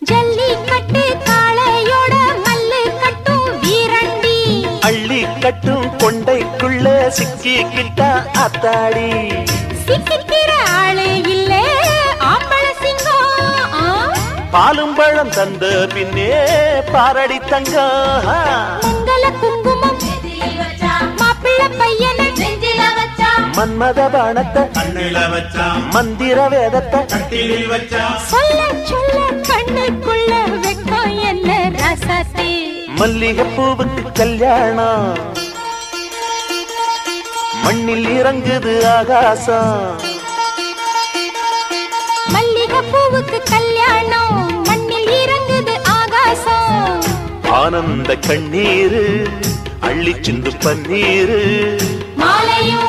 ஜல்லிக்கட்டு காளையோட மல்லு கட்டும் வீரண்டி அள்ளி கட்டும் கொண்டைக்குள்ள சிக்கிக்கிட்டா அத்தாடி சிக்கிக்கிற ஆளே இல்ல ஆம்பள சிங்கம் பாலும் பழம் தந்த பின்னே பாரடி தங்கம் மங்கள குங்குமம் மாப்பிள்ள பையன நெஞ்சில வச்சா மன்மத பாணத்தை கண்ணில வச்சா மந்திர வேதத்தை கட்டிலில் வச்சா சொல்ல சொல்ல கண்ணுக்குள்ள வெக்கம் என்ன ரசத்தே மல்லிகை பூவுக்கு கல்யாணம் மண்ணில் இறங்குது ஆகாசம் மல்லிகை பூவுக்கு கல்யாணம் மண்ணில் இறங்குது ஆகாசம் ஆனந்த கண்ணீரு அள்ளி சிந்து பன்னீரு மாலையும்